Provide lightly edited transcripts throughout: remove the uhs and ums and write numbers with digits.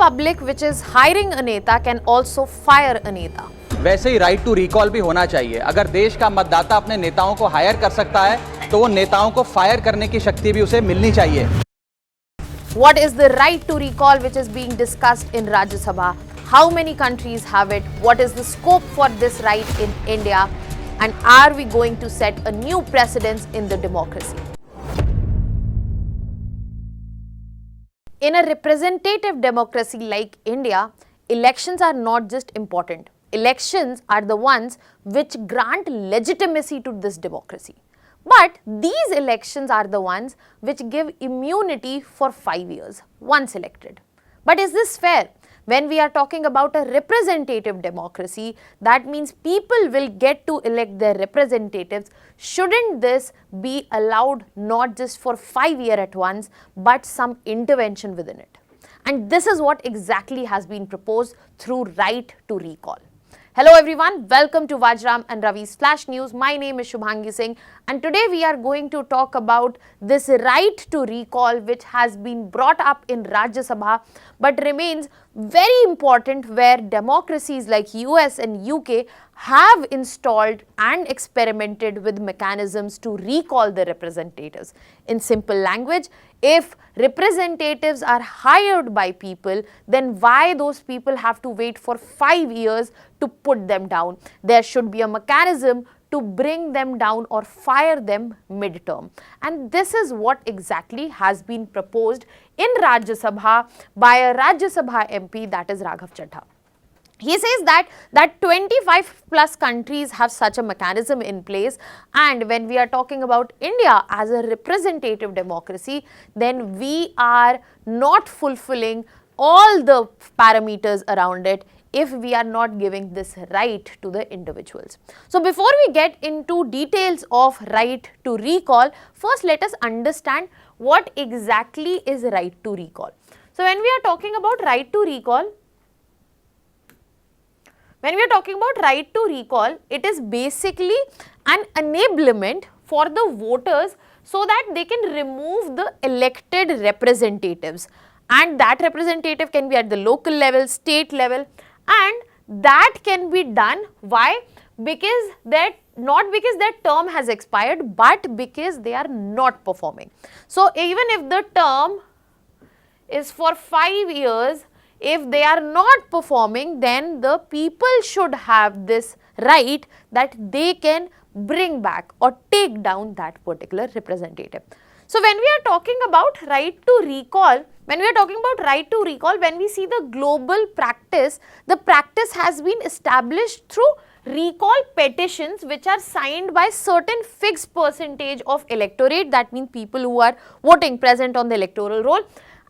public which is hiring a neta can also fire a neta. वैसे ही right to recall भी होना चाहिए। अगर देश का मतदाता अपने नेताओं को हायर कर सकता है तो वो नेताओं को फायर करने की शक्ति भी उसे मिलनी चाहिए। What is the right to recall which is being discussed in Rajya Sabha? How many countries have it? What is the scope for this right in India? And are we going to set a new precedence in the democracy? In a representative democracy like India, elections are not just important. Elections are the ones which grant legitimacy to this democracy. But these elections are the ones which give immunity for 5 years once elected. But is this fair? When we are talking about a representative democracy, that means people will get to elect their representatives. Shouldn't this be allowed not just for 5 years at once, but some intervention within it? And this is what exactly has been proposed through right to recall. Hello everyone, welcome to Vajram and Ravi's Flash News. My name is Shubhangi Singh and today we are going to talk about this right to recall which has been brought up in Rajya Sabha but remains very important, where democracies like US and UK have installed and experimented with mechanisms to recall the representatives. In simple language, if representatives are hired by people, then why those people have to wait for 5 years to put them down? There should be a mechanism to bring them down or fire them mid-term. And this is what exactly has been proposed in Rajya Sabha by a Rajya Sabha MP, that is Raghav Chadha. He says that 25 plus countries have such a mechanism in place, and when we are talking about India as a representative democracy, then we are not fulfilling all the parameters around it if we are not giving this right to the individuals. So before we get into details of right to recall, first let us understand what exactly is right to recall. So when we are talking about right to recall, it is basically an enablement for the voters so that they can remove the elected representatives, and that representative can be at the local level, state level, and that can be done. Why? Because not because their term has expired, but because they are not performing. So even if the term is for 5 years, if they are not performing, then the people should have this right that they can bring back or take down that particular representative. So when we are talking about right to recall, when we see the global practice, the practice has been established through recall petitions which are signed by certain fixed percentage of electorate, that means people who are voting present on the electoral roll,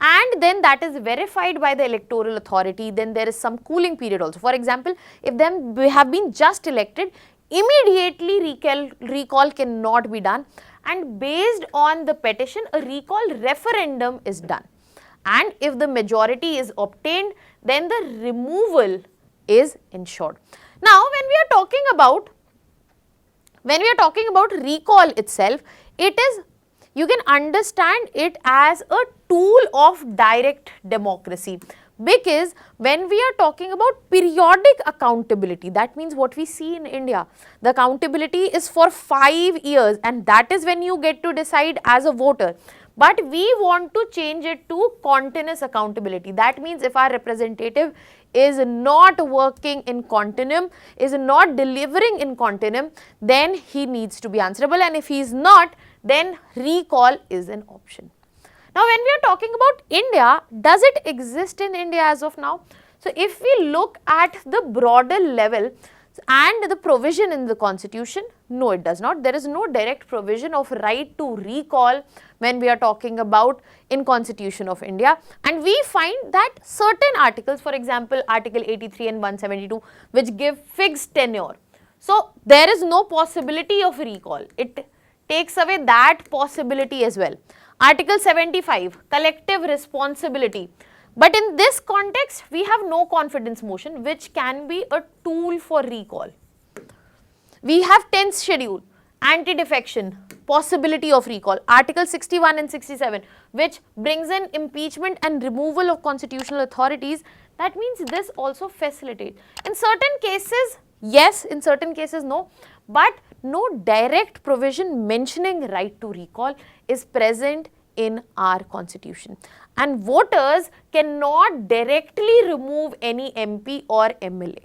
and then that is verified by the electoral authority. Then there is some cooling period also. For example, if they have been just elected, immediately recall cannot be done, and based on the petition, a recall referendum is done. And if the majority is obtained, then the removal is ensured. Now, when we are talking about recall itself, it is, you can understand it as a tool of direct democracy, because when we are talking about periodic accountability, that means what we see in India, the accountability is for 5 years, and that is when you get to decide as a voter. But we want to change it to continuous accountability. That means if our representative is not working in continuum, is not delivering in continuum, then he needs to be answerable, and if he is not, then recall is an option. Now when we are talking about India, does it exist in India as of now? So if we look at the broader level and the provision in the constitution, no, it does not. There is no direct provision of right to recall when we are talking about in Constitution of India, and we find that certain articles, for example Article 83 and 172, which give fixed tenure, so there is no possibility of recall. It takes away that possibility as well. Article 75, collective responsibility. But in this context, we have no confidence motion, which can be a tool for recall. We have 10th schedule, Anti-defection, possibility of recall, Article 61 and 67, which brings in impeachment and removal of constitutional authorities. That means this also facilitates. In certain cases, yes, in certain cases, no, but no direct provision mentioning right to recall is present in our constitution. And voters cannot directly remove any MP or MLA.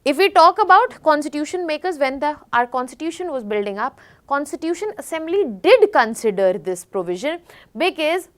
If we talk about constitution makers, when our constitution was building up, Constitution Assembly did consider this provision because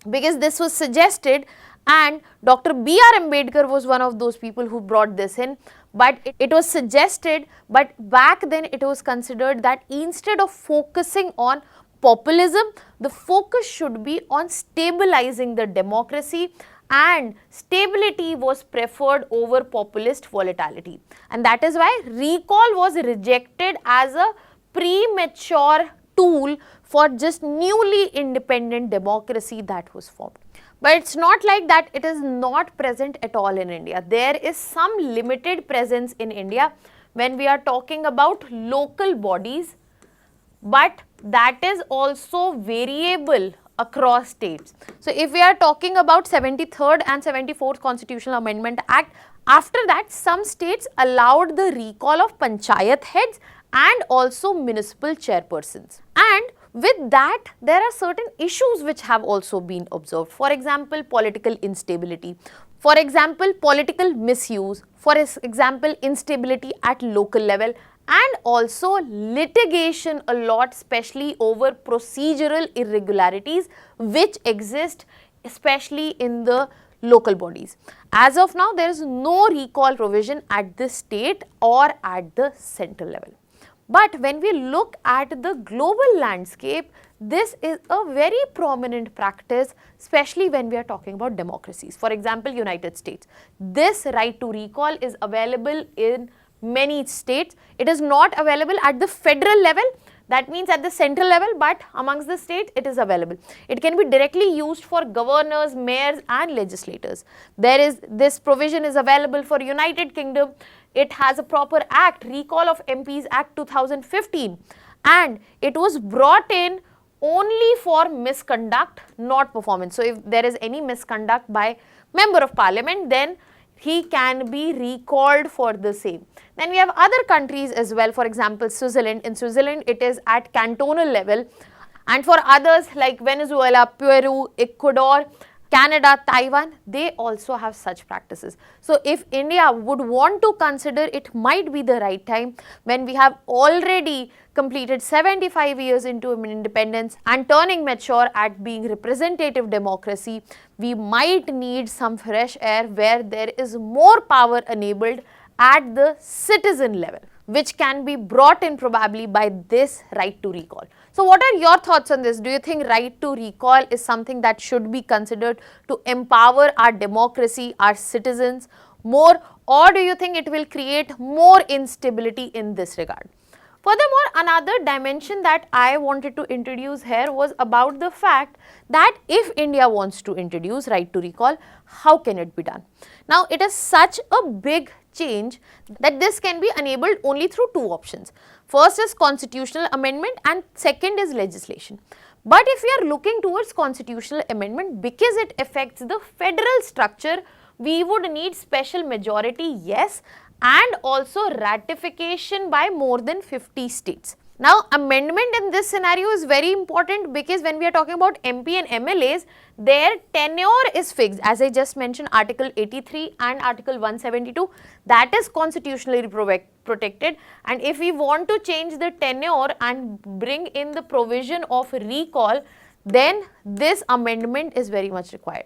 this was suggested, and Dr. B.R. Ambedkar was one of those people who brought this in. But it was suggested, but back then it was considered that instead of focusing on populism, the focus should be on stabilizing the democracy, and stability was preferred over populist volatility. And that is why recall was rejected as a premature tool for just newly independent democracy that was formed. But it's not like that it is not present at all in India. There is some limited presence in India when we are talking about local bodies, but that is also variable across states. So if we are talking about 73rd and 74th Constitutional Amendment Act, after that some states allowed the recall of panchayat heads and also municipal chairpersons. And with that, there are certain issues which have also been observed. For example, political instability. For example, political misuse. For example, instability at local level, and also litigation a lot, especially over procedural irregularities which exist especially in the local bodies. As of now, there is no recall provision at the state or at the central level. But when we look at the global landscape, this is a very prominent practice, especially when we are talking about democracies. For example, United States. This right to recall is available in many states. It is not available at the federal level, that means at the central level, but amongst the states it is available. It can be directly used for governors, mayors and legislators. This provision is available for United Kingdom. It has a proper act, Recall of MPs Act 2015, and it was brought in only for misconduct, not performance. So if there is any misconduct by member of parliament, then he can be recalled for the same. Then we have other countries as well, for example, Switzerland. In Switzerland, it is at cantonal level, and for others like Venezuela, Peru, Ecuador, Canada, Taiwan, they also have such practices. So if India would want to consider, it might be the right time when we have already completed 75 years into independence and turning mature at being representative democracy, we might need some fresh air where there is more power enabled at the citizen level, which can be brought in probably by this right to recall. So what are your thoughts on this? Do you think right to recall is something that should be considered to empower our democracy, our citizens more, or do you think it will create more instability in this regard? Furthermore, another dimension that I wanted to introduce here was about the fact that if India wants to introduce right to recall, how can it be done? Now, it is such a big change that this can be enabled only through two options. First is constitutional amendment and second is legislation. But if we are looking towards constitutional amendment, because it affects the federal structure, we would need special majority, yes, and also ratification by more than 50 states. Now, amendment in this scenario is very important because when we are talking about MP and MLAs, their tenure is fixed. As I just mentioned, Article 83 and Article 172, that is constitutionally protected. And if we want to change the tenure and bring in the provision of recall, then this amendment is very much required.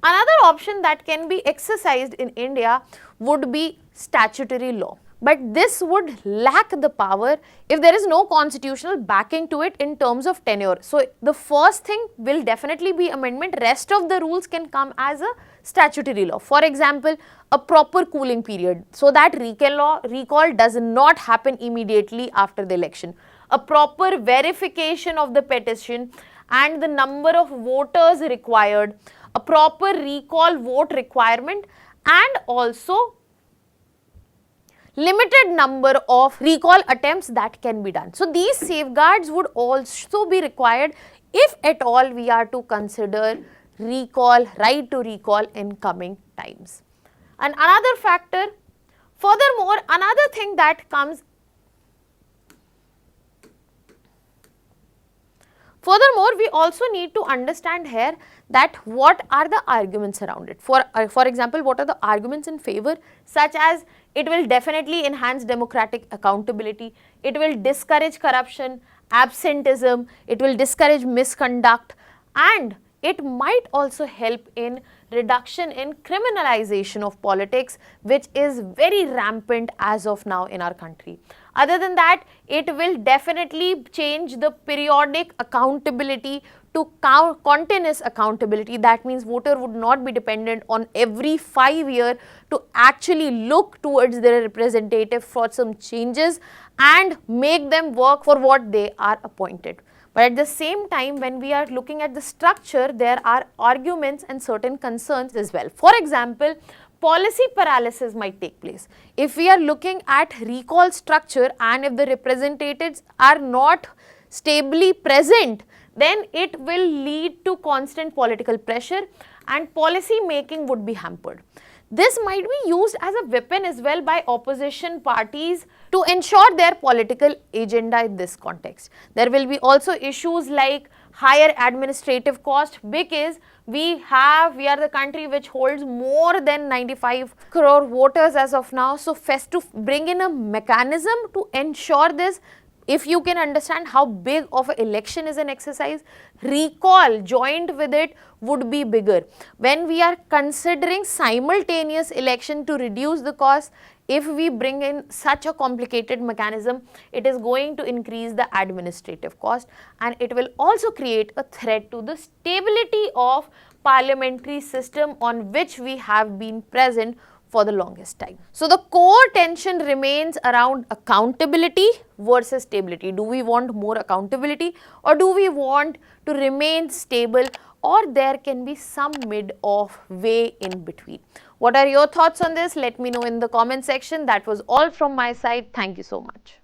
Another option that can be exercised in India would be statutory law. But this would lack the power if there is no constitutional backing to it in terms of tenure. So the first thing will definitely be amendment. Rest of the rules can come as a statutory law. For example, a proper cooling period so that recall does not happen immediately after the election. A proper verification of the petition and the number of voters required. A proper recall vote requirement, and also limited number of recall attempts that can be done. So these safeguards would also be required if at all we are to consider recall, right to recall in coming times. And another factor, furthermore, another thing that comes, furthermore, we also need to understand here that what are the arguments around it. For example, what are the arguments in favor, such as it will definitely enhance democratic accountability, it will discourage corruption, absenteeism, it will discourage misconduct, and it might also help in reduction in criminalization of politics, which is very rampant as of now in our country. Other than that, it will definitely change the periodic accountability to continuous accountability. That means voter would not be dependent on every 5 years to actually look towards their representative for some changes and make them work for what they are appointed. But at the same time, when we are looking at the structure, there are arguments and certain concerns as well. For example, policy paralysis might take place. If we are looking at recall structure and if the representatives are not stably present, then it will lead to constant political pressure and policy making would be hampered. This might be used as a weapon as well by opposition parties to ensure their political agenda in this context. There will be also issues like higher administrative cost, because we are the country which holds more than 95 crore voters as of now. So to bring in a mechanism to ensure this, if you can understand how big of an election is an exercise, recall joined with it would be bigger. When we are considering simultaneous election to reduce the cost, if we bring in such a complicated mechanism, it is going to increase the administrative cost and it will also create a threat to the stability of parliamentary system on which we have been present for the longest time. So the core tension remains around accountability versus stability. Do we want more accountability or do we want to remain stable, or there can be some mid of way in between? What are your thoughts on this? Let me know in the comment section. That was all from my side. Thank you so much.